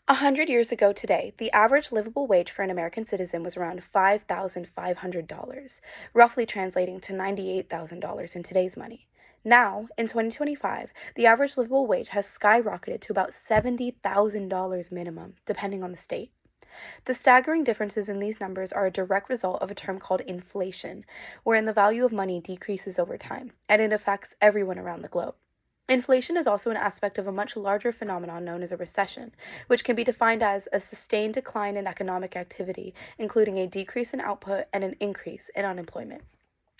100 years ago today, the average livable wage for an American citizen was around $5,500, roughly translating to $98,000 in today's money. Now, in 2025, the average livable wage has skyrocketed to about $70,000 minimum, depending on the state. The staggering differences in these numbers are a direct result of a term called inflation, wherein the value of money decreases over time, and it affects everyone around the globe. Inflation is also an aspect of a much larger phenomenon known as a recession, which can be defined as a sustained decline in economic activity, including a decrease in output and an increase in unemployment.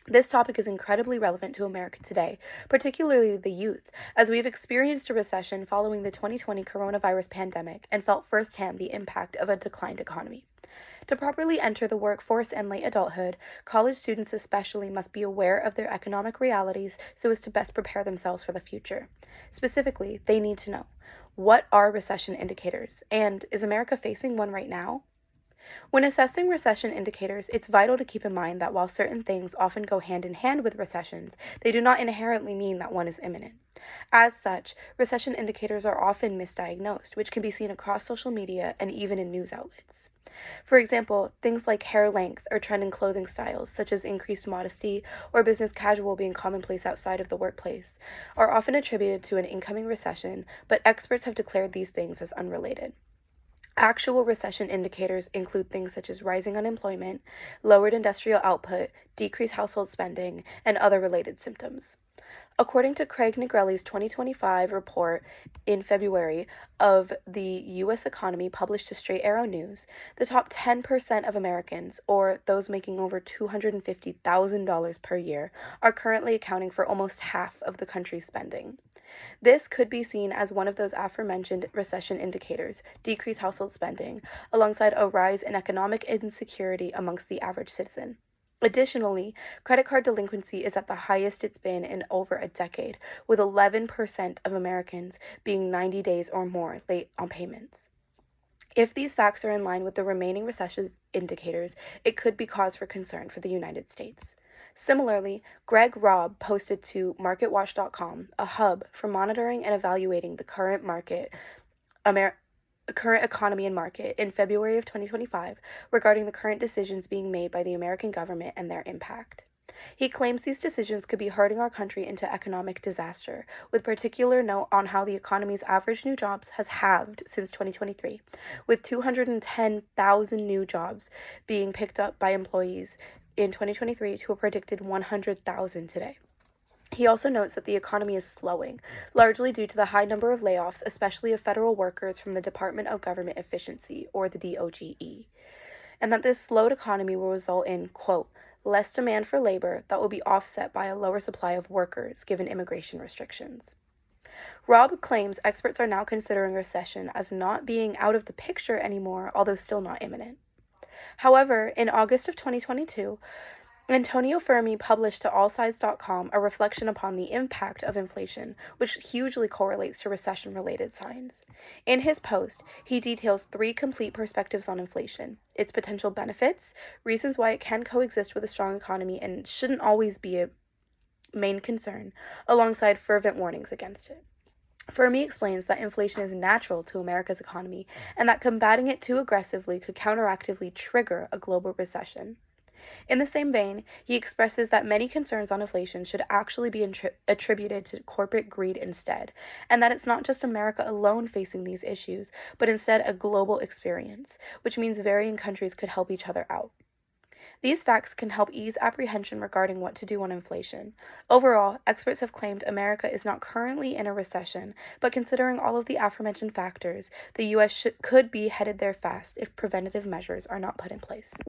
This topic is incredibly relevant to America today, particularly the youth, as we've experienced a recession following the 2020 coronavirus pandemic and felt firsthand the impact of a declined economy. To properly enter the workforce and late adulthood, college students especially must be aware of their economic realities so as to best prepare themselves for the future. Specifically, they need to know, what are recession indicators, and is America facing one right now? When assessing recession indicators, it's vital to keep in mind that while certain things often go hand in hand with recessions, they do not inherently mean that one is imminent. As such, recession indicators are often misdiagnosed, which can be seen across social media and even in news outlets. For example, things like hair length or trend in clothing styles, such as increased modesty or business casual being commonplace outside of the workplace, are often attributed to an incoming recession, but experts have declared these things as unrelated. Actual recession indicators include things such as rising unemployment, lowered industrial output, decreased household spending, and other related symptoms. According to Craig Negrelli's 2025 report in February of the U.S. economy published to Straight Arrow News, the top 10% of Americans, or those making over $250,000 per year, are currently accounting for almost half of the country's spending. This could be seen as one of those aforementioned recession indicators, decreased household spending, alongside a rise in economic insecurity amongst the average citizen. Additionally, credit card delinquency is at the highest it's been in over a decade, with 11% of Americans being 90 days or more late on payments. If these facts are in line with the remaining recession indicators, it could be cause for concern for the United States. Similarly, Greg Robb posted to MarketWatch.com, a hub for monitoring and evaluating the current economy and market in February of 2025 regarding the current decisions being made by the American government and their impact. He claims these decisions could be hurting our country into economic disaster, with particular note on how the economy's average new jobs has halved since 2023, with 210,000 new jobs being picked up by employees in 2023 to a predicted 100,000 today. He also notes that the economy is slowing, largely due to the high number of layoffs, especially of federal workers from the Department of Government Efficiency, or the DOGE, and that this slowed economy will result in, quote, less demand for labor that will be offset by a lower supply of workers given immigration restrictions. Robb claims experts are now considering recession as not being out of the picture anymore, although still not imminent. However, in August of 2022, Antonio Fermi published to AllSides.com a reflection upon the impact of inflation, which hugely correlates to recession-related signs. In his post, he details 3 complete perspectives on inflation, its potential benefits, reasons why it can coexist with a strong economy and shouldn't always be a main concern, alongside fervent warnings against it. Fermi explains that inflation is natural to America's economy and that combating it too aggressively could counteractively trigger a global recession. In the same vein, he expresses that many concerns on inflation should actually be attributed to corporate greed instead, and that it's not just America alone facing these issues, but instead a global experience, which means varying countries could help each other out. These facts can help ease apprehension regarding what to do on inflation. Overall, experts have claimed America is not currently in a recession, but considering all of the aforementioned factors, the U.S. could be headed there fast if preventative measures are not put in place.